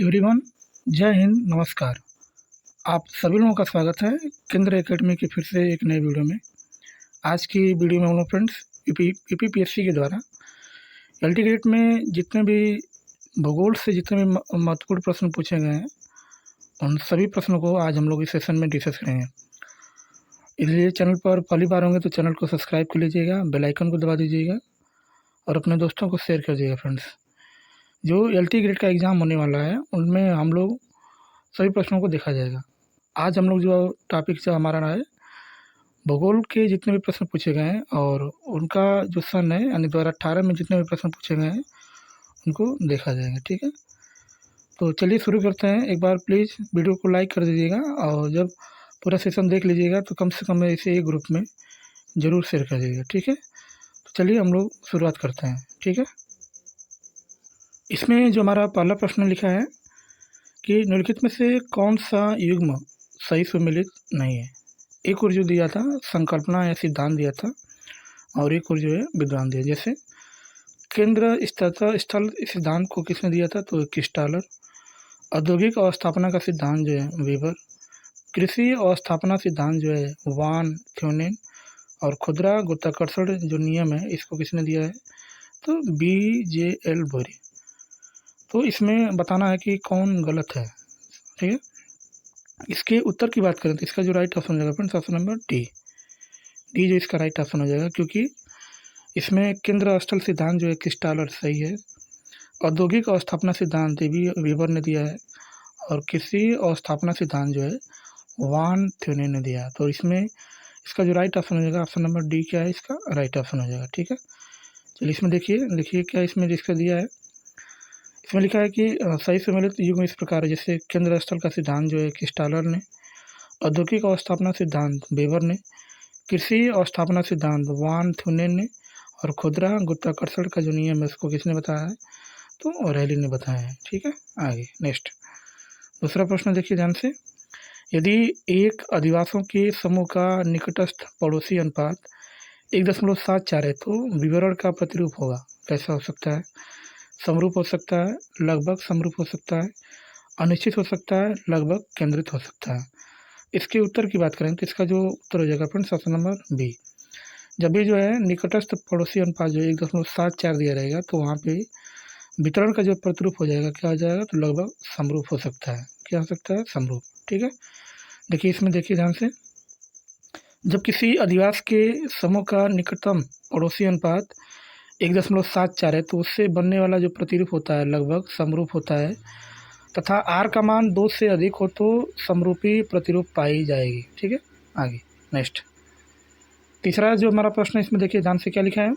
Everyone, जय हिंद, नमस्कार। आप सभी लोगों का स्वागत है केंद्र एकेडमी की फिर से एक नई वीडियो में। आज की वीडियो में हम लोग फ्रेंड्स यूपीपीएससी के द्वारा एलटी ग्रेड में जितने भी भूगोल से जितने भी महत्वपूर्ण प्रश्न पूछे गए हैं, उन सभी प्रश्नों को आज हम लोग इस सेशन में डिस्कस करेंगे। इसलिए चैनल पर पहली बार होंगे तो चैनल को सब्सक्राइब कर लीजिएगा, बेल आइकन को दबा दीजिएगा और अपने दोस्तों को शेयर कर दीजिएगा। फ्रेंड्स, जो एलटी ग्रेड का एग्ज़ाम होने वाला है उनमें हम लोग सभी प्रश्नों को देखा जाएगा। आज हम लोग जो टॉपिक जो हमारा रहा है, भूगोल के जितने भी प्रश्न पूछे गए हैं और उनका जो सन है यानी 2018 में जितने भी प्रश्न पूछे गए हैं उनको देखा जाएगा। ठीक है, तो चलिए शुरू करते हैं। एक बार प्लीज़ वीडियो को लाइक कर दीजिएगा और जब पूरा सेशन देख लीजिएगा तो कम से कम इसे एक ग्रुप में ज़रूर शेयर कर दीजिएगा। ठीक है, तो चलिए हम लोग शुरुआत करते हैं। ठीक है, इसमें जो हमारा पहला प्रश्न लिखा है कि निम्नलिखित में से कौन सा युग्म सही सुमेलित नहीं है। एक और जो दिया था संकल्पना या सिद्धांत दिया था और एक और जो है विद्वान दिया। जैसे केंद्र स्थिरता स्थल सिद्धांत को किसने दिया था, तो क्रिस्टालर। औद्योगिक अवस्थापना का सिद्धांत जो है वेबर। कृषि अवस्थापना सिद्धांत जो है वान थ्योनेन। और खुदरा गुरुत्वाकर्षण जो नियम है इसको किसने दिया है, तो BJL बोरी। तो इसमें बताना है कि कौन गलत है। ठीक है, इसके उत्तर की बात करें तो इसका जो राइट ऑप्शन हो जाएगा फ्रेंड्स, ऑप्शन नंबर डी जो इसका राइट ऑप्शन हो जाएगा, क्योंकि इसमें केंद्र स्थल सिद्धांत जो है क्रिस्टालर सही है। औद्योगिक अवस्थापना सिद्धांत भी वेबर ने दिया है और कृषि अवस्थापना सिद्धांत जो है वान थ्योनेन ने दिया है। तो इसमें इसका जो राइट ऑप्शन हो जाएगा ऑप्शन नंबर डी क्या है, इसका राइट ऑप्शन हो जाएगा। ठीक है, चलिए इसमें देखिए क्या इसमें जिसका दिया है। इसमें लिखा है कि सही सम्मिलित युग्म इस प्रकार है। जैसे केंद्र स्थल का सिद्धांत जो है क्रिस्टालर ने, औद्योगिक अवस्थापना सिद्धांत वेबर ने, कृषि अवस्थापना सिद्धांत वान थ्योनेन ने और खुदरा गुरुत्वाकर्षण का जो नियम है उसको किसने बताया है, तो रैली ने बताया है। ठीक है, आगे नेक्स्ट दूसरा प्रश्न देखिए ध्यान से। यदि एक अधिवासों के समूह का निकटस्थ पड़ोसी अनुपात 1.74 है तो विवरण का प्रतिरूप होगा। कैसा हो सकता है, समरूप हो सकता है, लगभग समरूप हो सकता है, अनिश्चित हो सकता है, लगभग केंद्रित हो सकता है। इसके उत्तर की बात करें तो इसका जो उत्तर हो जाएगा फ्रेंड्स ऑप्शन नंबर बी। जब भी जो है निकटस्थ पड़ोसी अनुपात जो 1.74 दिया रहेगा तो वहाँ पे वितरण का जो प्रतिरूप हो जाएगा क्या हो जाएगा, तो लगभग समरूप हो सकता है। क्या हो सकता है, समरूप। ठीक है, देखिए इसमें देखिए ध्यान से। जब किसी अधिवास के समूह का निकटतम पड़ोसी अनुपात 1.74 है तो उससे बनने वाला जो प्रतिरूप होता है लगभग समरूप होता है, तथा आर का मान 2 से अधिक हो तो समरूपी प्रतिरूप पाई जाएगी। ठीक है, आगे नेक्स्ट तीसरा जो हमारा प्रश्न है इसमें देखिए ध्यान से क्या लिखा है।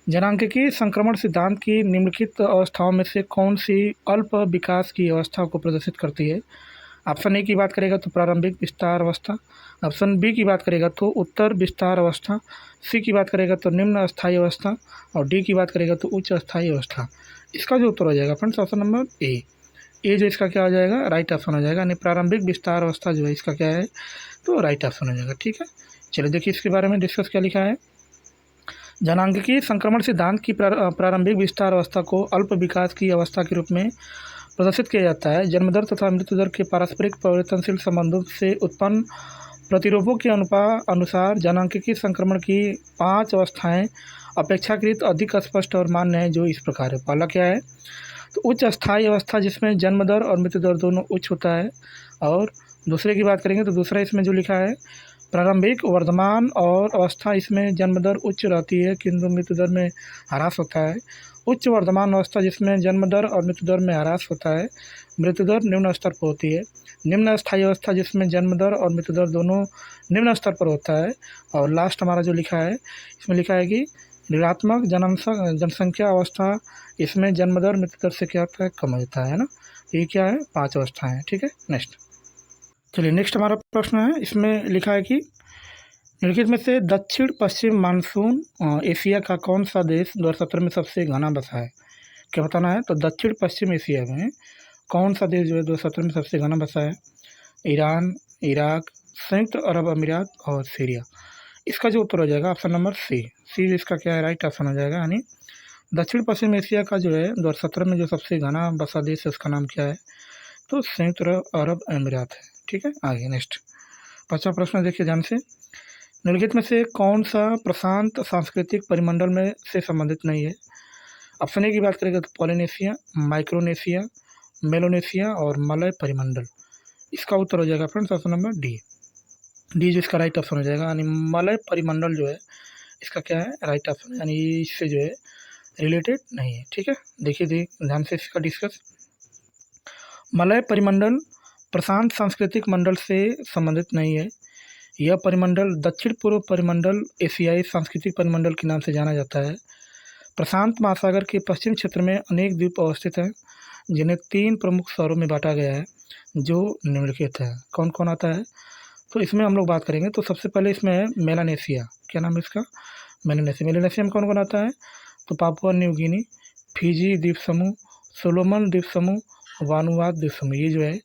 जनांकिकी संक्रमण सिद्धांत की निम्नलिखित अवस्थाओं में से कौन सी अल्प विकास की अवस्था को प्रदर्शित करती है। ऑप्शन ए की बात करेगा तो प्रारंभिक विस्तार अवस्था, ऑप्शन बी की बात करेगा तो उत्तर विस्तार अवस्था, सी की बात करेगा तो निम्न अस्थायी अवस्था और डी की बात करेगा तो उच्च अस्थायी अवस्था। इसका जो उत्तर हो जाएगा फ्रेंड्स ऑप्शन नंबर ए जो इसका क्या हो जाएगा, राइट ऑप्शन हो जाएगा। यानी प्रारंभिक विस्तार अवस्था जो है इसका क्या है, तो राइट ऑप्शन हो जाएगा। ठीक है, चलिए देखिए इसके बारे में डिस्कस क्या लिखा है। जनांकिकी संक्रमण सिद्धांत की प्रारंभिक विस्तार अवस्था को अल्प विकास की अवस्था के रूप में प्रदर्शित किया जाता है। जन्मदर तथा मृत्यु दर के पारस्परिक परिवर्तनशील संबंधों से उत्पन्न प्रतिरूपों के अनुसार जनांकिकी संक्रमण की 5 अवस्थाएं अपेक्षाकृत अधिक स्पष्ट और मान्य है, जो इस प्रकार है। पहला क्या है, तो उच्च अस्थायी अवस्था जिसमें जन्म दर और मृत्यु दर दोनों उच्च होता है। और दूसरे की बात करेंगे तो दूसरा इसमें जो लिखा है प्रारंभिक वर्धमान और अवस्था, इसमें जन्म दर उच्च रहती है किंतु मृत्यु दर में ह्रास होता है। उच्च वर्धमान अवस्था जिसमें जन्म दर और मृत्यु दर में ह्रास होता है, मृत्यु दर निम्न स्तर पर होती है। निम्न अस्थायी अवस्था जिसमें जन्म दर और मृत्यु दर दोनों निम्न स्तर पर होता है। और लास्ट हमारा जो लिखा है इसमें लिखा है कि ऋणात्मक जनसंख्या अवस्था, इसमें जन्म दर मृत्यु दर से क्या होता है, कम होता है ना। ये क्या है, 5 अवस्थाएँ हैं। ठीक है, नेक्स्ट चलिए नेक्स्ट हमारा प्रश्न है। इसमें लिखा है कि निम्नलिखित में से दक्षिण पश्चिम मानसून एशिया का कौन सा देश 2017 में सबसे घना बसा है। क्या बताना है, तो दक्षिण पश्चिम एशिया में कौन सा देश जो है 2017 में सबसे घना बसा है। ईरान, इराक, संयुक्त अरब अमीरात और सीरिया। इसका जो उत्तर हो जाएगा ऑप्शन नंबर सी। इसका क्या है, राइट ऑप्शन हो जाएगा। यानी दक्षिण पश्चिम एशिया का जो है 2017 में जो सबसे घना बसा देश है उसका नाम क्या है? तो संयुक्त अरब अमीरात है। ठीक है, आगे नेक्स्ट 5वां प्रश्न देखिए ध्यान से। निम्नलिखित में से कौन सा प्रशांत सांस्कृतिक परिमंडल में से संबंधित नहीं है? ऑप्शन ए की बात करेंगे तो पॉलिनेशिया, माइक्रोनेशिया, मेलोनेशिया और मलय परिमंडल। इसका उत्तर हो जाएगा friends option number D. D जो इसका राइट ऑप्शन हो जाएगा, यानी मलय परिमंडल जो है इसका क्या है? राइट ऑप्शन, यानी इससे जो है रिलेटेड नहीं है। ठीक है, देखिए ध्यान से इसका डिस्कस। मलय परिमंडल प्रशांत सांस्कृतिक मंडल से संबंधित नहीं है। यह परिमंडल दक्षिण पूर्व परिमंडल एशियाई सांस्कृतिक परिमंडल के नाम से जाना जाता है। प्रशांत महासागर के पश्चिम क्षेत्र में अनेक द्वीप अवस्थित हैं, जिन्हें 3 प्रमुख शहरों में बांटा गया है, जो निम्नलिखित है। कौन कौन आता है? तो इसमें हम लोग बात करेंगे तो सबसे पहले इसमें है मेलानेशिया। क्या नाम है इसका? मेलानेशिया। मेलानेशिया में कौन कौन आता है? तो पापुआ न्यू गिनी, फिजी द्वीप समूह, सोलोमन द्वीप समूह, वानुआतु द्वीप समूह, ये जो है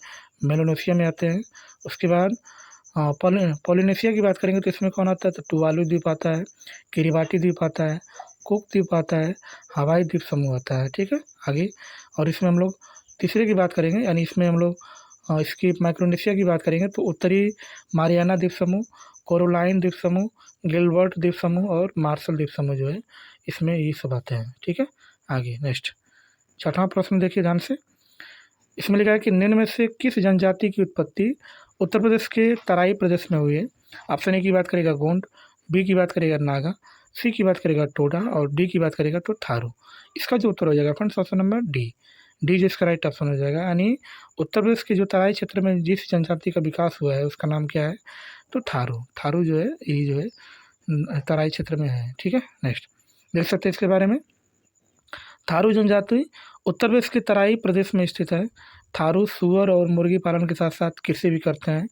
मेलानेशिया में आते हैं। उसके बाद पॉलिनेशिया की बात करेंगे तो इसमें कौन आता है? तो टुवालू द्वीप आता है, किरिबाटी द्वीप आता है, कुक द्वीप आता है, हवाई द्वीप समूह आता है। ठीक है, आगे और इसमें हम लोग तीसरे की बात करेंगे, यानी इसमें हम लोग इसकी माइक्रोनेशिया की बात करेंगे तो उत्तरी मारियाना द्वीप समूह, कोरोलाइन द्वीप समूह, गिलबर्ट द्वीप समूह और मार्शल द्वीप समूह जो है इसमें ये सब आते हैं। ठीक है, आगे नेक्स्ट 6वां प्रश्न देखिए ध्यान से। इसमें लिखा है कि निम्न में से किस जनजाति की उत्पत्ति उत्तर प्रदेश के तराई प्रदेश में हुई है? ऑप्शन ए की बात करेगा गोंड, बी की बात करेगा नागा, सी की बात करेगा टोडा और डी की बात करेगा तो थारू। इसका जो उत्तर हो जाएगा friends option number D. D जो इसका राइट ऑप्शन हो जाएगा, यानी उत्तर प्रदेश के जो तराई क्षेत्र में जिस जनजाति का विकास हुआ है उसका नाम क्या है? तो थारू। थारू जो है ये जो है तराई क्षेत्र में है। ठीक है, नेक्स्ट देख सकते हैं इसके बारे में। थारू जनजाति उत्तर प्रदेश के तराई प्रदेश में स्थित है। थारू सुअर और मुर्गी पालन के साथ साथ कृषि भी करते हैं।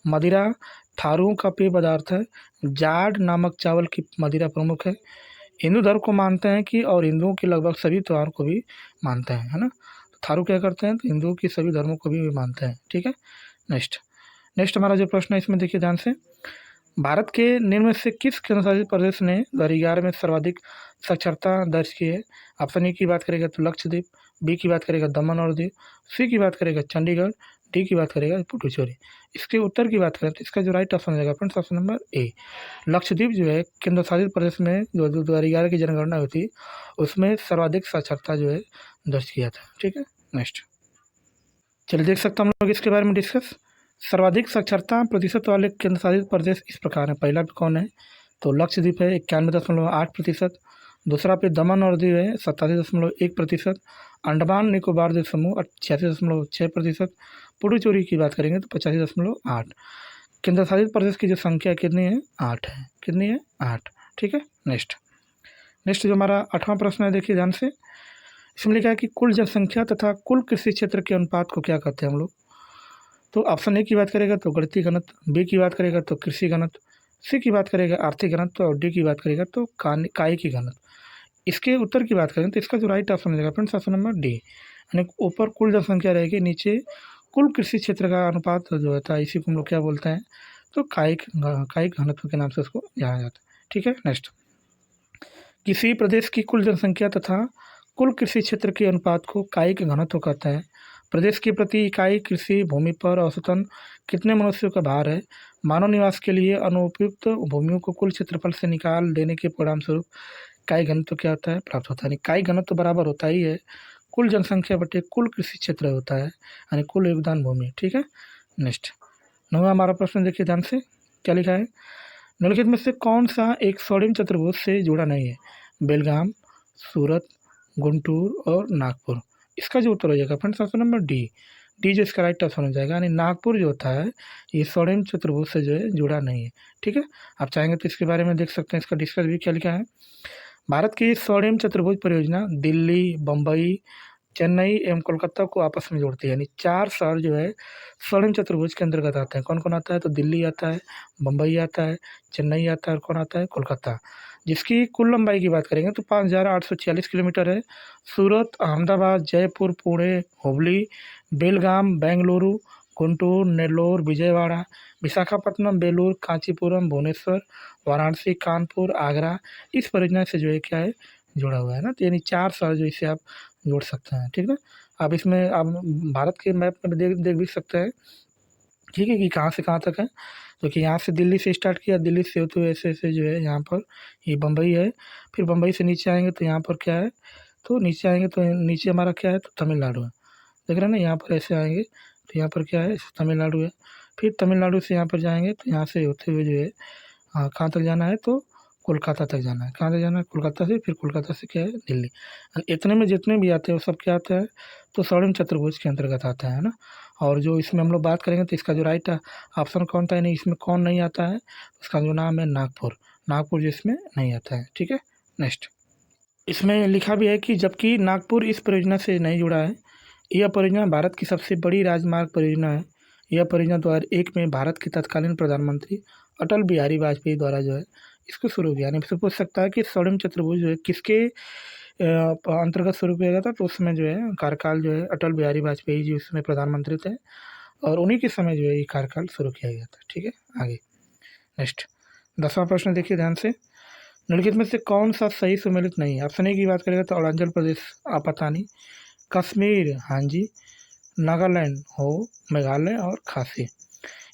मदिरा थारुओं का पेय पदार्थ है। जाड नामक चावल की मदिरा प्रमुख है। हिंदू धर्म को मानते हैं कि और हिंदुओं के लगभग सभी त्योहार को भी मानते हैं, है ना। थारू क्या करते हैं? तो हिंदुओं की सभी धर्मों को भी मानते हैं। ठीक है, नेक्स्ट हमारा जो प्रश्न है इसमें देखिए ध्यान से। भारत के निम्न में से किस केंद्रशासित प्रदेश ने 2011 में सर्वाधिक साक्षरता दर्ज की है? ऑप्शन ए की बात करेगा तो लक्षद्वीप, बी की बात करेगा दमन और दीव, सी की बात करेगा चंडीगढ़, डी की बात करेगा पुडुचेरी। इसके उत्तर की बात करें तो इसका जो राइट ऑप्शन हो जाएगा friends option number A. Lakshadweep जो है केंद्र शासित प्रदेश में जो 2011 की जनगणना हुई थी उसमें सर्वाधिक साक्षरता जो है दर्ज किया था। ठीक है, नेक्स्ट चलिए देख सकते हैं हम लोग इसके बारे में डिस्कस। सर्वाधिक साक्षरता प्रतिशत वाले केंद्र शासित प्रदेश इस प्रकार है। पहला पे कौन है? तो लक्षद्वीप है 91.8%। दूसरा पे दमन और दीव है 87.1%। अंडमान निकोबार द्वीप समूह 86.6%। पुडुचेरी की बात करेंगे तो 85.8। केंद्र शासित प्रदेश की जो संख्या कितनी है? 8 है। कितनी है? 8। ठीक है, नेक्स्ट जो हमारा 8वां प्रश्न है देखिए ध्यान से। इसमें लिखा है कि कुल जनसंख्या तथा कुल कृषि क्षेत्र के अनुपात को क्या कहते हैं हम लोग? तो ऑप्शन ए की बात करेगा तो गणितीय घनत्व, बी की बात करेगा तो कृषि घनत्व, सी की बात करेगा आर्थिक घनत्व और डी की बात करेगा तो कायिकी घनत्व। इसके उत्तर की बात करें तो इसका जो राइट ऑप्शन रहेगा फ्रेंड्स ऑप्शन नंबर डी, यानी ऊपर कुल जनसंख्या रहेगी, नीचे कुल कृषि क्षेत्र का अनुपात जो होता है इसी को हम लोग क्या बोलते हैं? तो कायिक घनत्व के नाम से उसको जाना जाता है। ठीक है, नेक्स्ट किसी प्रदेश की कुल जनसंख्या तथा कुल कृषि क्षेत्र के अनुपात को कायिक घनत्व कहता है। प्रदेश की प्रति इकाई कृषि भूमि पर औसतन कितने मनुष्यों का भार है? मानव निवास के लिए अनुपयुक्त भूमियों को कुल क्षेत्रफल से निकाल देने के परिणाम स्वरूप कायिक घनत्व क्या होता है? प्राप्त होता है। यानी कायिक घनत्व बराबर होता ही है कुल जनसंख्या बटे कुल कृषि क्षेत्र होता है, यानी कुल योगदान भूमि। ठीक है, नेक्स्ट 9वां हमारा प्रश्न देखिए ध्यान से। क्या लिखा है? निम्नलिखित में से कौन सा एक स्वर्णिम चतुर्भुज से जुड़ा नहीं है? बेलगाम, सूरत, गुंटूर और नागपुर। इसका जो उत्तर हो जाएगा friends option number D. D जो इसका राइट ऑप्शन हो जाएगा, यानी नागपुर जो होता है ये स्वर्णिम चतुर्भुज से जो है जुड़ा नहीं है। ठीक है, आप चाहेंगे तो इसके बारे में देख सकते हैं, इसका डिस्कस भी क्या लिखा है। भारत की स्वर्णिम चतुर्भुज परियोजना दिल्ली, बम्बई, चेन्नई एवं कोलकाता को आपस में जोड़ती है। यानी 4 शहर जो है स्वर्णिम चतुर्भुज के अंतर्गत आते हैं। कौन कौन आता है? तो दिल्ली आता है, बम्बई आता है, चेन्नई आता है और कौन आता है? कोलकाता। जिसकी कुल लंबाई की बात करेंगे तो 5,846 किलोमीटर है। सूरत, अहमदाबाद, जयपुर, पुणे, हुबली, बेलगाम, बेंगलुरु, गुंटूर, नेल्लोर, विजयवाड़ा, विशाखापट्टनम, बेलूर, कांचीपुरम, भुवनेश्वर, वाराणसी, कानपुर, आगरा इस परियोजना से जो है क्या है जुड़ा हुआ है ना, तो यानी 4 शहर जो इससे आप जोड़ सकते हैं, ठीक ना। आप इसमें आप भारत के मैप में देख देख भी सकते हैं, ठीक है, कि कहाँ से कहाँ तक है। तो कि यहाँ से दिल्ली से स्टार्ट किया, दिल्ली से होते हुए ऐसे ऐसे जो है यहाँ पर ये बम्बई है। फिर बम्बई से नीचे आएंगे तो यहाँ पर क्या है, तो नीचे आएंगे तो नीचे हमारा क्या है, तो तमिलनाडु है। देख रहे हैं ना, यहाँ पर ऐसे आएंगे तो यहाँ पर क्या है, तमिलनाडु है। फिर तमिलनाडु से यहाँ पर जाएंगे तो यहाँ से होते हुए जो है कहाँ तक जाना है, तो कोलकाता तक जाना है। कहाँ तक जाना है, कोलकाता से। फिर कोलकाता से क्या है, दिल्ली। इतने में जितने भी आते हैं वो सब क्या आता है, तो स्वर्णिम चतुर्भुज के अंतर्गत आता है ना। और जो इसमें हम लोग बात करेंगे तो इसका जो राइट ऑप्शन कौन था, नहीं इसमें कौन नहीं आता है, उसका जो नाम है नागपुर। नागपुर जो इसमें नहीं आता है, ठीक है। नेक्स्ट, इसमें लिखा भी है कि जबकि नागपुर इस परियोजना से नहीं जुड़ा है, यह परियोजना भारत की सबसे बड़ी राजमार्ग परियोजना है। यह परियोजना 2001 में भारत के तत्कालीन प्रधानमंत्री अटल बिहारी वाजपेयी द्वारा जो है इसको शुरू किया। यानी फिर पूछ सकता है कि स्वर्णिम चतुर्भुज जो है किसके अंतर्गत शुरू किया गया था, तो उसमें जो है कार्यकाल जो है अटल बिहारी वाजपेयी जी उसमें प्रधानमंत्री थे, और उन्हीं के समय जो है ये कार्यकाल शुरू किया गया था, ठीक है। आगे नेक्स्ट, 10वां प्रश्न देखिए ध्यान से। निम्नलिखित में से कौन सा सही सुमेलित नहीं है। ऑप्शन ए की बात करेगा तो अरुणाचल प्रदेश आपातानी, कश्मीर हाँ जी, नागालैंड हो, मेघालय और खासी।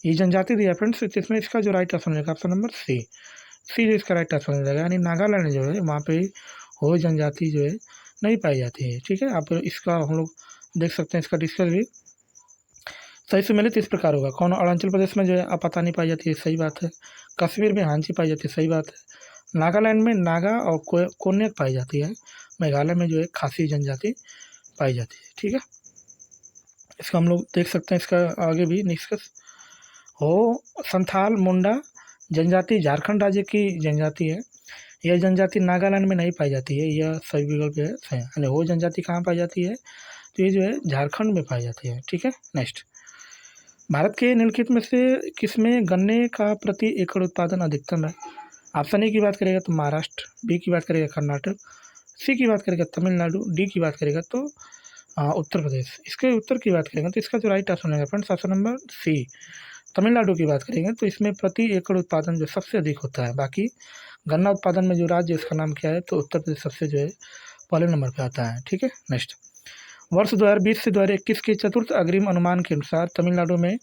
ये जनजाति दिया फ्रेंड्स, तो इसमें इसका जो राइट ऑप्शन रहेगा ऑप्शन नंबर सी। सी जो इसका राइट ऑप्शन हो जाएगा, यानी नागालैंड जो है वहाँ पे हो जनजाति जो है नहीं पाई जाती है, ठीक है। आप इसका हम लोग देख सकते हैं, इसका डिस्कस भी सही से मिले तो इस प्रकार होगा। कौन, अरुणाचल प्रदेश में जो है आपातानी पाई जाती है, सही बात है। कश्मीर में हांची पाई जाती है, सही बात है। नागालैंड में नागा और कोन्याक पाई जाती है। मेघालय में जो है खासी जनजाति पाई जाती है, ठीक है। इसका हम लोग देख सकते हैं, इसका आगे भी निष्कर्ष हो। संथाल मुंडा जनजाति झारखंड राज्य की जनजाति है। यह जनजाति नागालैंड में नहीं पाई जाती है, यह सही विकल्प है सही। यानी हो जनजाति कहाँ पाई जाती है, तो ये जो है झारखंड में पाई जाती है, ठीक है। नेक्स्ट, भारत के निम्नलिखित में से किसमें गन्ने का प्रति एकड़ उत्पादन अधिकतम है। ऑप्शन ए की बात करेगा तो महाराष्ट्र, बी की बात करेगा कर्नाटक, सी की बात करेगा तमिलनाडु, डी की बात करेगा तो उत्तर प्रदेश। इसके उत्तर की बात करेंगे तो इसका जो राइट ऑप्शन है friends option number C. Tamil Nadu की बात करेंगे तो इसमें प्रति एकड़ उत्पादन जो सबसे अधिक होता है। बाकी गन्ना उत्पादन में जो राज्य उसका नाम क्या है, तो उत्तर प्रदेश सबसे जो है पहले नंबर पे आता है, ठीक है। नेक्स्ट, वर्ष 2020 से 2021 के चतुर्थ अग्रिम अनुमान के अनुसार तमिलनाडु में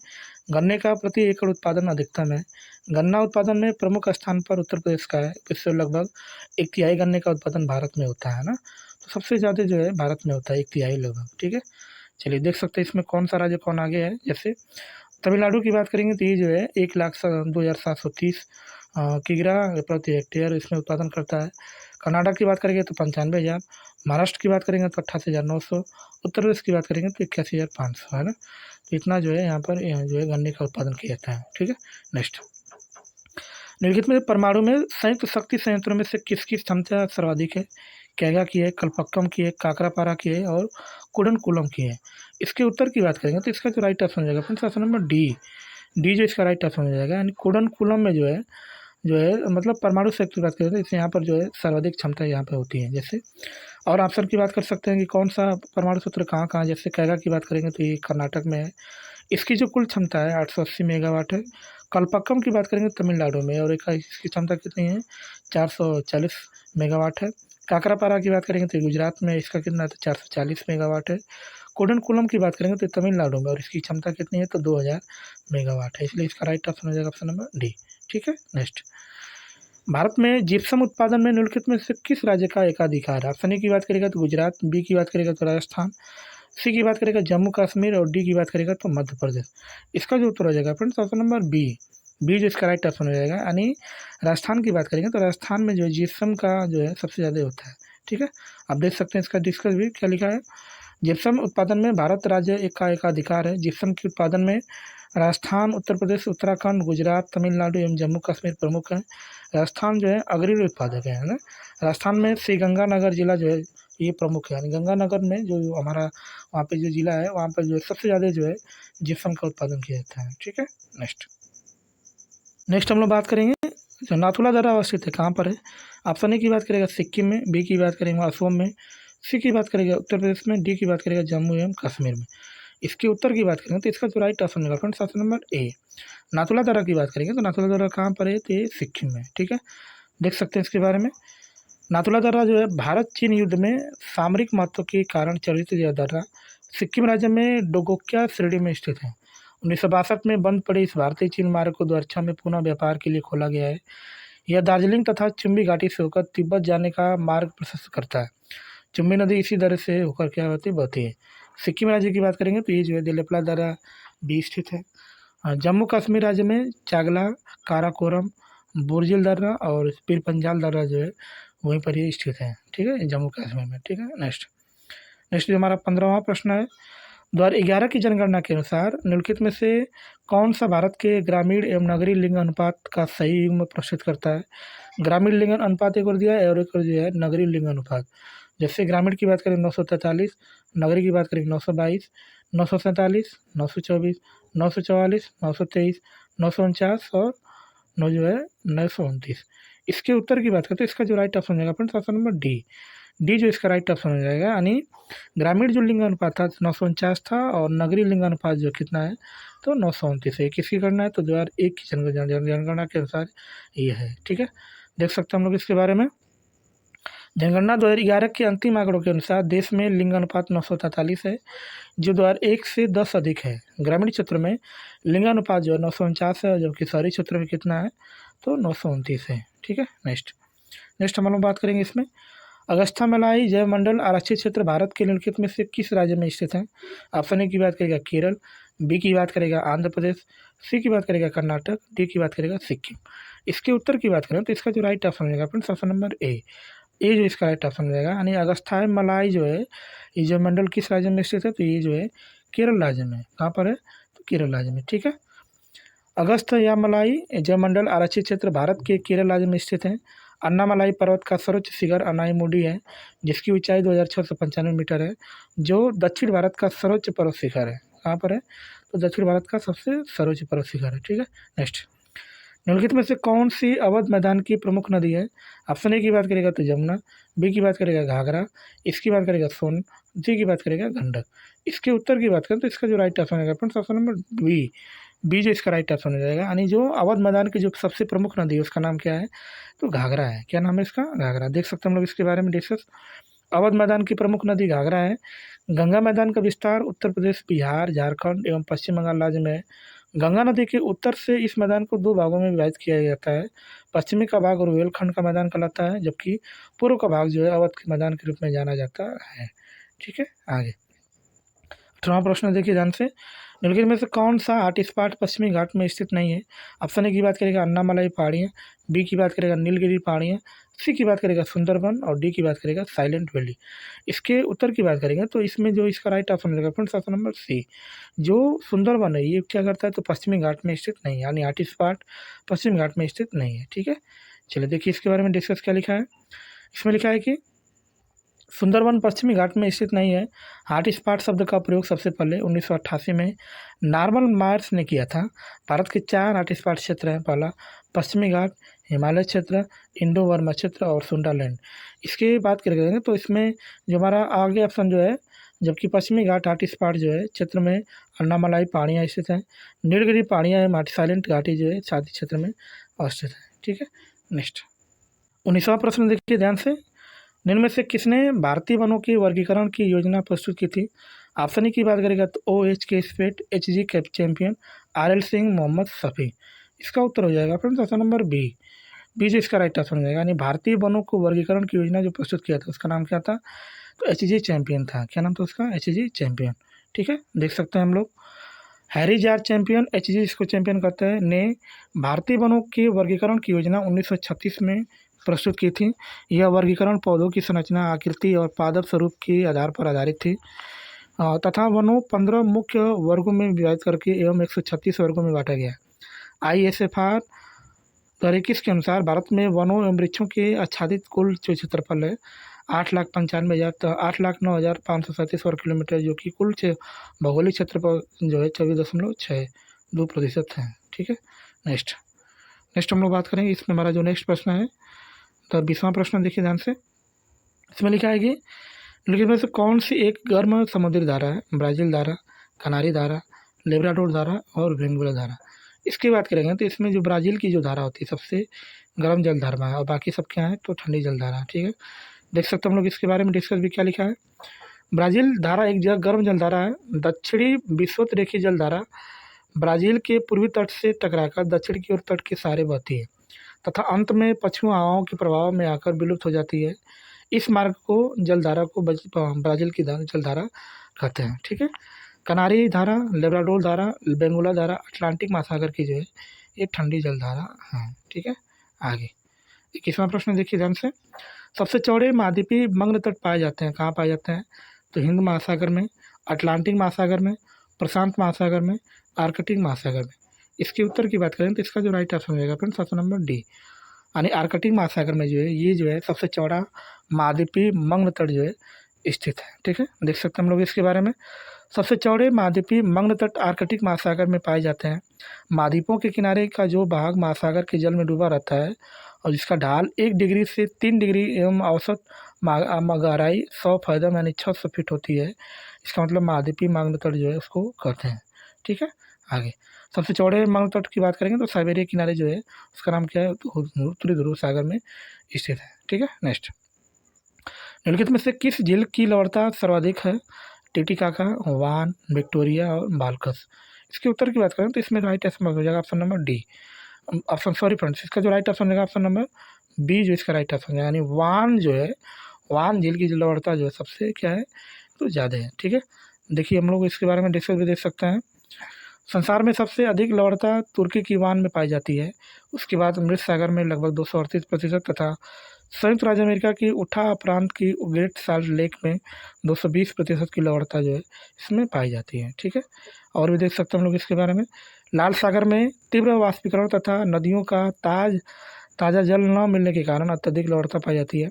गन्ने का प्रति एकड़ उत्पादन अधिकतम है। गन्ना उत्पादन में प्रमुख स्थान पर उत्तर प्रदेश का है, इससे लगभग 1/3 गन्ने का उत्पादन भारत में होता है ना, तो सबसे ज़्यादा जो है भारत में होता है, 1/3 लगभग, ठीक है। चलिए देख सकते हैं इसमें कौन सा राज्य कौन आगे है। जैसे तमिलनाडु की बात करेंगे तो ये जो है 1,02,730 किग्रा प्रति हेक्टेयर इसमें उत्पादन करता है। कर्नाटक की बात करेंगे तो 95,000, महाराष्ट्र की बात करेंगे तो 88,900, उत्तर प्रदेश की बात करेंगे तो 81,500 है ना। तो इतना जो है यहाँ पर जो है गन्ने का उत्पादन किया जाता है, ठीक है। नेक्स्ट, निम्नलिखित में परमाणु में संयुक्त शक्ति संयंत्रों में से किसकी क्षमता सर्वाधिक है। कैगा की है, कल्पक्कम की है, काकरापारा की है और कुडनकुलम की है। इसके उत्तर की बात करेंगे तो इसका जो राइट ऑप्शन हो जाएगा friends option number D. D जो इसका राइट ऑप्शन हो जाएगा, यानी कुडनकुलम में जो है मतलब परमाणु शक्ति की बात करें तो इससे यहाँ पर जो है सर्वाधिक क्षमता यहाँ पे होती है। जैसे और ऑप्शन की बात कर सकते हैं कि कौन सा परमाणु सूत्र कहाँ कहाँ, जैसे कैगा की बात करेंगे तो ये कर्नाटक में है, इसकी जो कुल क्षमता है 880 मेगावाट है। कल्पक्कम की बात करेंगे तमिलनाडु में, और इसकी क्षमता कितनी है, 440 मेगावाट है। काकरापारा की बात करेंगे तो गुजरात में, इसका कितना है तो 440 मेगावाट है। कुडनकुलम की बात करेंगे तो तमिलनाडु में, और इसकी क्षमता कितनी है तो 2000 मेगावाट है, इसलिए इसका राइट ऑप्शन हो जाएगा ऑप्शन नंबर डी, ठीक है। नेक्स्ट, भारत में जिप्सम उत्पादन में निम्नलिखित में से किस राज्य का एकाधिकार है। ऑप्शन ए की बात करेगा तो गुजरात, बी की बात करेगा तो राजस्थान, सी की बात करेगा जम्मू कश्मीर और डी की बात करेगा तो मध्य प्रदेश। इसका जो उत्तर हो जाएगा friends option number B. B जो इसका राइट ऑप्शन हो जाएगा, यानी राजस्थान की बात करेंगे तो राजस्थान में जो है जिप्सम का जो है सबसे ज़्यादा होता है, ठीक है। आप देख सकते हैं इसका डिस्कस भी क्या लिखा है। जिप्सम उत्पादन में भारत राज्य का एकाधिकार है। जिप्सम के उत्पादन में राजस्थान, उत्तर प्रदेश, उत्तराखंड, गुजरात, तमिलनाडु एवं जम्मू कश्मीर प्रमुख है। राजस्थान जो है अग्रणी उत्पादक है ना। राजस्थान में श्री गंगानगर जिला जो है ये प्रमुख है, यानी गंगानगर में जो हमारा वहाँ पे जो जिला है वहाँ पर जो है सबसे ज़्यादा जो है जिप्सम का उत्पादन किया जाता है, ठीक है। नेक्स्ट हम लोग बात करेंगे जो नाथुला दर्रा अवस्थित है कहाँ पर है। ऑप्शन ए की बात करेगा सिक्किम में, बी की बात करेंगे असम में, सी की बात करेगा उत्तर प्रदेश में, डी की बात करेगा जम्मू एवं कश्मीर में। इसके उत्तर की बात करेंगे तो इसका जो राइट ऑप्शन होगा friends option number A. Nathula दर्रा की बात करेंगे तो नाथुला दर्रा कहाँ पर है, तो ये सिक्किम में, ठीक है। देख सकते हैं इसके बारे में। नाथुला दर्रा जो है भारत चीन युद्ध में सामरिक महत्व के कारण चर्चित यह दर्रा सिक्किम राज्य में डोगोक्या श्रेणी में स्थित है। 1962 में बंद पड़े इस भारतीय चीन मार्ग को 2006 में पुनः व्यापार के लिए खोला गया है। यह दार्जिलिंग तथा चुम्बी घाटी से होकर तिब्बत जाने का मार्ग प्रशस्त करता है। चुम्बी नदी इसी दर्रे से होकर क्या होती बहती है। सिक्किम राज्य की बात करेंगे तो ये जो है दिलेपला दर्रा भी स्थित है। जम्मू कश्मीर राज्य में चागला, काराकोरम, बुर्जिल दर्रा और पीर पंजाल दर्रा जो है वहीं पर ये स्थित है। ठीक है, जम्मू कश्मीर में। ठीक है, नेक्स्ट जो हमारा 15वां प्रश्न है। 2011 की जनगणना के अनुसार निम्नलिखित में से कौन सा भारत के ग्रामीण एवं नगरीय लिंग अनुपात का सही युग्म प्रस्तुत करता है। ग्रामीण लिंग अनुपात एक और दिया है और एक और जो है नगरीय लिंग अनुपात। जैसे ग्रामीण की बात करें 943, नगरीय की बात करें 922, 947, 924, 944, 923, 949 और 9 जो है 929। इसके उत्तर की बात करते हैं, इसका जो राइट ऑप्शन हो जाएगा फ्रेंड्स ऑप्शन नंबर डी जो इसका राइट ऑप्शन हो जाएगा। यानी ग्रामीण जो लिंग अनुपात था 949 था और नगरीय लिंग अनुपात जो कितना है तो 929 है। किसकी गणना है तो 2001 की जनगणना के अनुसार ये है। ठीक है, देख सकते हैं हम लोग इसके बारे में। जनगणना 2011 के अंतिम आंकड़ों के अनुसार देश में लिंग अनुपात 943 है, जो 2001 से 10 अधिक है। ग्रामीण क्षेत्र में लिंगानुपात जो है 949 है, जबकि शहरी क्षेत्र में कितना है तो 929 है। ठीक है, नेक्स्ट हम लोग बात करेंगे इसमें। अगस्था मलाई जैव मंडल आरक्षित क्षेत्र भारत के निम्नलिखित में से किस राज्य में स्थित है। ऑप्शन ए की बात करेगा केरल, बी की बात करेगा आंध्र प्रदेश, सी की बात करेगा कर्नाटक, डी की बात करेगा सिक्किम। इसके उत्तर की बात करें तो इसका जो राइट ऑप्शन रहेगा फ्रेंड्स ऑप्शन नंबर ए जो इसका राइट ऑप्शन हो जाएगा। यानी अगस्थाई मलाई जो है ये जो मंडल किस राज्य में स्थित है तो ये जो है केरल राज्य में। कहाँ पर है तो केरल राज्य में। ठीक है, अगस्त्य या मलाई जय मंडल आरक्षित क्षेत्र भारत के केरल राज्य में स्थित है। अन्नामलाई पर्वत का सर्वोच्च शिखर अनाईमुडी है, जिसकी ऊंचाई 2695 मीटर है, जो दक्षिण भारत का सर्वोच्च पर्वत शिखर है। कहाँ पर है तो दक्षिण भारत का सबसे सर्वोच्च पर्वत शिखर है। ठीक है, नेक्स्ट निम्नलिखित में से कौन सी अवध मैदान की प्रमुख नदी है। ऑप्शन ए की बात करेगा तो यमुना, बी की बात करेगा घाघरा, इसकी बात करेगा सोन, सी की बात करेगा गंडक। इसके उत्तर की बात करें तो इसका जो राइट ऑप्शन है फ्रेंड्स ऑप्शन नंबर बी जो इसका राइट ऑप्शन हो जाएगा। यानी जो अवध मैदान की जो सबसे प्रमुख नदी है उसका नाम क्या है तो घाघरा है। क्या नाम है इसका घाघरा। देख सकते हैं हम लोग इसके बारे में डिस्कस। अवध मैदान की प्रमुख नदी घाघरा है। गंगा मैदान का विस्तार उत्तर प्रदेश, बिहार, झारखंड एवं पश्चिम बंगाल राज्य में है। गंगा नदी के उत्तर से इस मैदान को 2 भागों में विभाजित किया जाता है। पश्चिमी का भाग रुहेलखंड का मैदान कहलाता है, जबकि पूर्व का भाग जो है अवध के मैदान के रूप में जाना जाता है। ठीक है, आगे 18वां प्रश्न देखिए ध्यान से। निम्नलिखित में से कौन सा हॉटस्पॉट पश्चिमी घाट में स्थित नहीं है। ऑप्शन ए की बात करेगा अन्नामलाई पहाड़ियाँ, बी की बात करेगा नीलगिरी पहाड़ियाँ, सी की बात करेगा सुंदरबन और डी की बात करेगा साइलेंट वैली। इसके उत्तर की बात करेंगे तो इसमें जो इसका राइट ऑप्शन रहेगा फ्रेंड्स ऑप्शन नंबर सी। जो सुंदरबन है ये क्या करता है तो पश्चिमी घाट में स्थित नहीं है, यानी हॉटस्पॉट पश्चिमी घाट में स्थित नहीं है। ठीक है, चलिए देखिए इसके बारे में डिस्कस क्या लिखा है। इसमें लिखा है कि सुंदरबन पश्चिमी घाट में स्थित नहीं है। हॉटस्पॉट शब्द का प्रयोग सबसे पहले 1988 में नॉर्मन मायर्स ने किया था। भारत के 4 हॉटस्पॉट क्षेत्र हैं। पहला पश्चिमी घाट, हिमालय क्षेत्र, इंडो बर्मा क्षेत्र और सुंडरलैंड। इसके बात करेंगे तो इसमें जो हमारा आगे ऑप्शन जो है, जबकि पश्चिमी घाट हॉटस्पॉट जो है क्षेत्र में अन्नामलाई पहाड़ियाँ स्थित हैं, नीलगिरी पहाड़ियाँ है, साइलेंट घाटी जो है छाती क्षेत्र में अवस्थित है। ठीक है, नेक्स्ट 19वां प्रश्न देखिए ध्यान से। निम्न में से किसने भारतीय वनों के वर्गीकरण की योजना प्रस्तुत की थी। ऑप्शन ए की बात करेगा तो OH के स्पेट, HG के चैंपियन, RL सिंह, मोहम्मद शफी। इसका उत्तर हो जाएगा फ्रेंड्स ऑप्शन नंबर बी जो इसका राइट ऑप्शन हो जाएगा। यानी भारतीय वनों को वर्गीकरण की योजना जो प्रस्तुत किया था उसका नाम क्या था तो HG चैंपियन था। क्या नाम था उसका HG चैंपियन। ठीक है, देख सकते हैं हम लोग। हैरी जॉर्ज चैंपियन, HG इसको चैंपियन कहते हैं, ने भारतीय वनों के वर्गीकरण की योजना 1936 में प्रस्तुत की थी। यह वर्गीकरण पौधों की संरचना, आकृति और पादप स्वरूप के आधार पर आधारित थी तथा वनों 15 मुख्य वर्गों में विभाजित करके एवं 136 वर्गों में बांटा गया। ISFR 2021 के अनुसार भारत में वनों एवं वृक्षों के आच्छादित कुल जो क्षेत्रफल है 8,09,537 वर्ग किलोमीटर, जो कि कुल भौगोलिक क्षेत्र पर जो है 24.62% है। ठीक है, नेक्स्ट हम लोग बात करेंगे। इसमें हमारा जो नेक्स्ट प्रश्न है तो 20वां प्रश्न देखिए ध्यान से। इसमें लिखा है कि निम्नलिखित में से कौन सी एक गर्म समुद्री धारा है। ब्राज़ील धारा, कनारी धारा, लेब्राडोर धारा और वेंगुला धारा। इसकी बात करेंगे तो इसमें जो ब्राज़ील की जो धारा होती है सबसे गर्म जलधारा है और बाकी सब क्या है तो ठंडी जलधारा, ठीक है। देख सकते हैं हम लोग इसके बारे में डिस्कस भी क्या लिखा है। ब्राज़ील धारा एक गर्म जलधारा है। दक्षिणी विषुवत रेखीय जलधारा ब्राज़ील के पूर्वी तट से टकराकर दक्षिण की ओर तट के सहारे बहती है तथा अंत में पश्चिमी हवाओं के प्रभाव में आकर विलुप्त हो जाती है। इस मार्ग को जलधारा को ब्राज़ील की जलधारा कहते हैं, ठीक है। कनारी धारा, लेब्राडोर धारा, बेंगुला धारा अटलांटिक महासागर की जो है ये ठंडी जलधारा है, ठीक है। आगे 21वां प्रश्न देखिए ध्यान से। सबसे चौड़े महाद्वीपीय मग्न तट पाए जाते हैं, कहाँ पाए जाते हैं तो हिंद महासागर में, अटलांटिक महासागर में, प्रशांत महासागर में, आर्कटिक महासागर में। इसके उत्तर की बात करें तो इसका जो राइट ऑप्शन हो जाएगा फ्रेंड्स ऑप्शन नंबर डी, यानी आर्कटिक महासागर में जो है ये जो है सबसे चौड़ा महाद्वीपीय मग्न तट जो है स्थित है, ठीक है। देख सकते हैं हम लोग इसके बारे में। सबसे चौड़े महाद्वीपीय मग्न तट आर्कटिक महासागर में पाए जाते हैं। महाद्वीपों के किनारे का जो भाग महासागर के जल में डूबा रहता है और जिसका ढाल 1 डिग्री से 3 डिग्री एवं औसत गहराई 100 फैदम यानी 600 फीट होती है। इसका मतलब महाद्वीपीय मग्न तट जो है उसको कहते हैं, ठीक है। आगे सबसे चौड़े मग्न तट की बात करेंगे तो साइबेरिया किनारे जो है उसका नाम क्या है उत्तरी ध्रुव सागर में स्थित है, ठीक है। नेक्स्ट, निम्नलिखित में से किस झील की लवणता सर्वाधिक है? टिटिकाका, वान, विक्टोरिया और बाल्कस। इसके उत्तर की बात करें तो इसमें राइट आंसर हो जाएगा option number D, option sorry friends, इसका जो राइट ऑप्शन होगा ऑप्शन नंबर बी जो इसका राइट ऑप्शन है, यानी वान जो है, वान झील की जो लवणता जो है सबसे क्या है तो ज़्यादा है, ठीक है। देखिए हम लोग इसके बारे में डिस्कस भी देख सकते हैं। संसार में सबसे अधिक लवणता तुर्की की वान में पाई जाती है। उसके बाद मृत सागर में लगभग 238% तथा संयुक्त राज्य अमेरिका की उठा प्रांत की ग्रेट साल्ट लेक में 220% की लवणता जो है इसमें पाई जाती है, ठीक है। और भी देख सकते हैं हम लोग इसके बारे में। लाल सागर में तीव्र वाष्पीकरण तथा नदियों का ताज़ा जल न मिलने के कारण अत्यधिक लवणता पाई जाती है।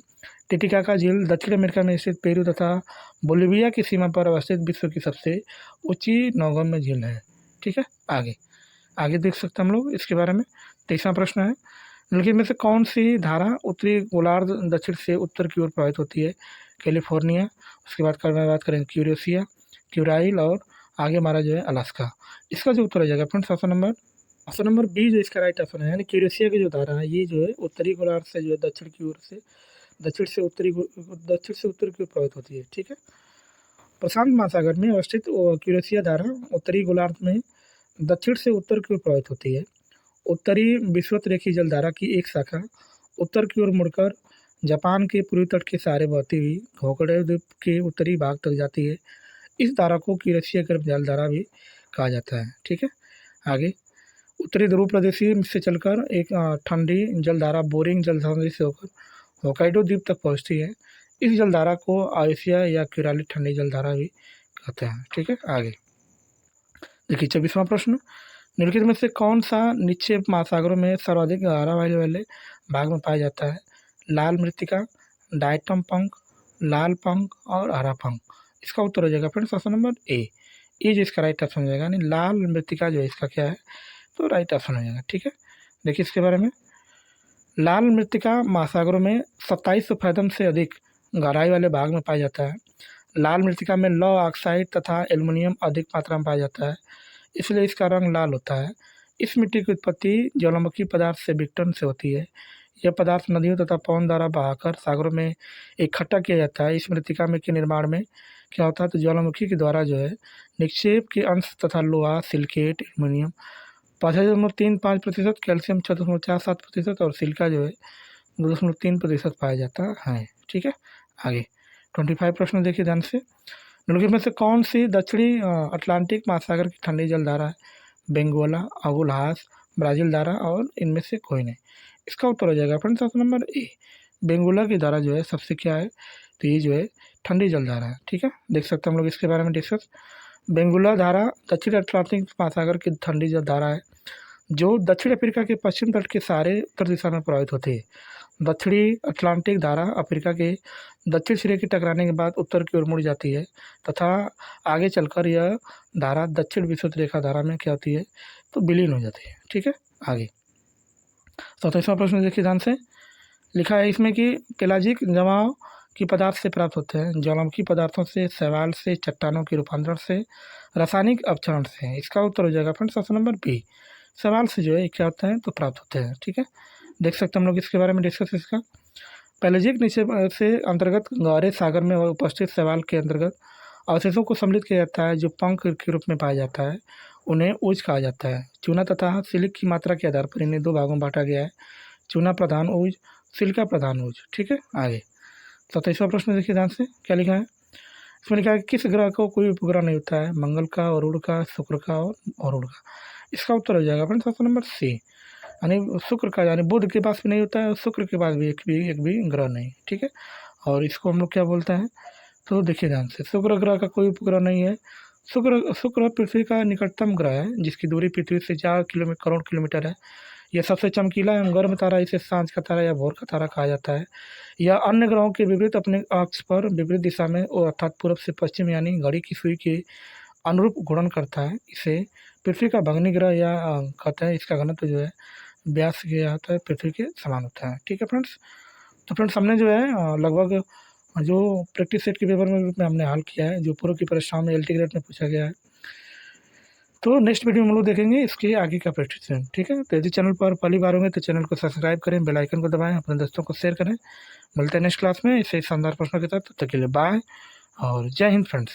टिटिकाका झील दक्षिण अमेरिका में स्थित पेरू तथा बोलिविया की सीमा पर अवस्थित विश्व की सबसे ऊंची नौगम्य झील है, ठीक है। आगे देख सकते हैं हम लोग इसके बारे में। 23वां प्रश्न है, निम्नलिखित में से कौन सी धारा उत्तरी गोलार्ध दक्षिण से उत्तर की ओर प्रवाहित होती है? कैलिफोर्निया, उसके बाद बात करेंगे क्यूरेशिया, क्यूराइल और आगे हमारा जो है अलास्का। इसका जो उत्तर हो जाएगा फ्रेंड्स ऑप्शन नंबर बी जो इसका राइट ऑप्शन है, यानी क्यूरेशिया की जो धारा है ये जो है उत्तरी गोलार्ध से जो है दक्षिण से उत्तर की ओर प्रवाहित होती है, ठीक है। प्रशांत महासागर में अवस्थित क्यूरेशिया धारा उत्तरी गोलार्ध में दक्षिण से उत्तर की ओर प्रवाहित होती है। उत्तरी विषुवत रेखीय जलधारा की एक शाखा उत्तर की ओर मुड़कर जापान के पूर्वी तट के सहारे बहती हुई होकूडो द्वीप के उत्तरी भाग तक जाती है। इस धारा को क्यूरेशिया गर्म जलधारा भी कहा जाता है, ठीक है। आगे उत्तरी ध्रुव प्रदेशी से चलकर एक ठंडी जलधारा बोरिंग जलधारा से होकर होकाइडो द्वीप तक पहुंचती है। इस जलधारा को आयुसिया या क्यूरालिक ठंडी जलधारा भी कहते हैं, ठीक है। आगे देखिए 24वां प्रश्न, निम्नलिखित में से कौन सा निक्षेप महासागरों में सर्वाधिक गहरा वाले भाग में पाया जाता है? लाल मृत्तिका, डायटम पंख, लाल पंख और हरा पंख। इसका उत्तर हो जाएगा फ्रेंड्स ऑप्शन नंबर ए, ये जो इसका राइट ऑप्शन हो जाएगा, यानी लाल मृत्तिका जो है इसका क्या है तो राइट ऑप्शन हो जाएगा, ठीक है। देखिए इसके बारे में। लाल मृत्तिका महासागरों में 2700 फैथम से अधिक गहराई वाले भाग में पाया जाता है। लाल मृत्तिका में लौह ऑक्साइड तथा एल्युमिनियम अधिक मात्रा में पाया जाता है, इसलिए इसका रंग लाल होता है। इस मिट्टी की उत्पत्ति ज्वालामुखी पदार्थ से विघटन से होती है। यह पदार्थ नदियों तथा पवन द्वारा बहाकर सागरों में इकट्ठा किया जाता है। इस मृत्तिका में के निर्माण में क्या होता है तो ज्वालामुखी के द्वारा जो है निक्षेप के अंश तथा लोहा, सिलिकेट, एल्युमिनियम 5.35%, कैल्शियम 6.47% और सिलिका जो है 2.3% पाया जाता है, ठीक है। आगे 25 प्रश्न देखिए ध्यान से। निम्नलिखित में से कौन सी दक्षिणी अटलांटिक महासागर की ठंडी जलधारा है? बेंगोला, अगुलहास, ब्राज़ील धारा और इनमें से कोई नहीं। इसका उत्तर हो जाएगा फ्रेंड्स ऑप्शन नंबर ए, बेंगोला की धारा जो है सबसे क्या है तो ये जो है ठंडी जलधारा है, ठीक है। देख सकते हैं हम लोग इसके बारे में डिस्कस। बेंगोला धारा दक्षिण अटलांटिक महासागर की ठंडी जलधारा है जो दक्षिण अफ्रीका के पश्चिम तट के सहारे उत्तर दिशा में प्रवाहित होती है। दक्षिणी अटलांटिक धारा अफ्रीका के दक्षिण सिरे के टकराने के बाद उत्तर की ओर मुड़ जाती है तथा आगे चलकर यह धारा दक्षिण विषुवत रेखा धारा में क्या होती है तो विलीन हो जाती है, ठीक है। आगे 27वां प्रश्न देखिए ध्यान से। लिखा है इसमें कि पेलाजिक जमाव की पदार्थ से प्राप्त होते हैं? ज्वालामुखी पदार्थों से, शैवाल से, चट्टानों के रूपांतरण से, रासायनिक अपक्षरण से। इसका उत्तर हो जाएगा फ्रेंड्स ऑप्शन नंबर बी, सवाल से जो है क्या होता है तो प्राप्त होते हैं। ठीक है, देख सकते हैं हम लोग इसके बारे में डिस्कस इसका। पेलेजिक निक्षेप से अंतर्गत गहरे सागर में उपस्थित शैवाल के अंतर्गत अवशेषों को सम्मिलित किया जाता है जो पंख के रूप में पाया जाता है, उन्हें ऊज कहा जाता है। चूना तथा सिलिक की मात्रा के आधार पर इन्हें दो भागों में बांटा गया है, चूना प्रधान ऊज, सिलिका प्रधान ऊज। ठीक है, आगे 27वां प्रश्न देखिए ध्यान से क्या लिखा है। इसमें लिखा है किस ग्रह को कोई उपग्रह नहीं होता है, मंगल का, वरुण का, शुक्र का और अरुण का। इसका उत्तर हो जाएगा फ्रेंड्स ऑप्शन नंबर सी, यानी शुक्र का, यानी बुध के पास भी नहीं होता है और शुक्र के पास भी एक भी ग्रह नहीं। ठीक है, और इसको हम लोग क्या बोलते हैं तो देखिए ध्यान से, शुक्र ग्रह का कोई उपग्रह नहीं है। शुक्र शुक्र पृथ्वी का निकटतम ग्रह है जिसकी दूरी पृथ्वी से 4 करोड़ किलोमीटर है। यह सबसे चमकीला एवं गर्म तारा, इसे सांझ का तारा या भोर का तारा कहा जाता है। यह अन्य ग्रहों के विपरीत अपने अक्ष पर विपरीत दिशा में और अर्थात पूर्व से पश्चिम यानी घड़ी की सुई के अनुरूप घूर्णन करता है। इसे पृथ्वी का भग्नी ग्रह या कहते हैं। इसका घनत्व जो है व्यास किया जाता है पृथ्वी के समान होता है। ठीक है फ्रेंड्स, तो फ्रेंड्स हमने जो है लगभग जो प्रैक्टिस सेट के पेपर में हमने हल किया है, जो पूर्व की परीक्षाओं में LT ग्रेड में पूछा गया है। तो नेक्स्ट वीडियो में हम लोग देखेंगे इसके आगे का प्रैक्टिस। ठीक है, तो यदि चैनल पर पहली बार होंगे तो चैनल को सब्सक्राइब करें, बेल आइकन को दबाएं, अपने दोस्तों को शेयर करें। मिलते हैं नेक्स्ट क्लास में इसे शानदार प्रश्नों के साथ। तब तक के लिए बाय और जय हिंद फ्रेंड्स।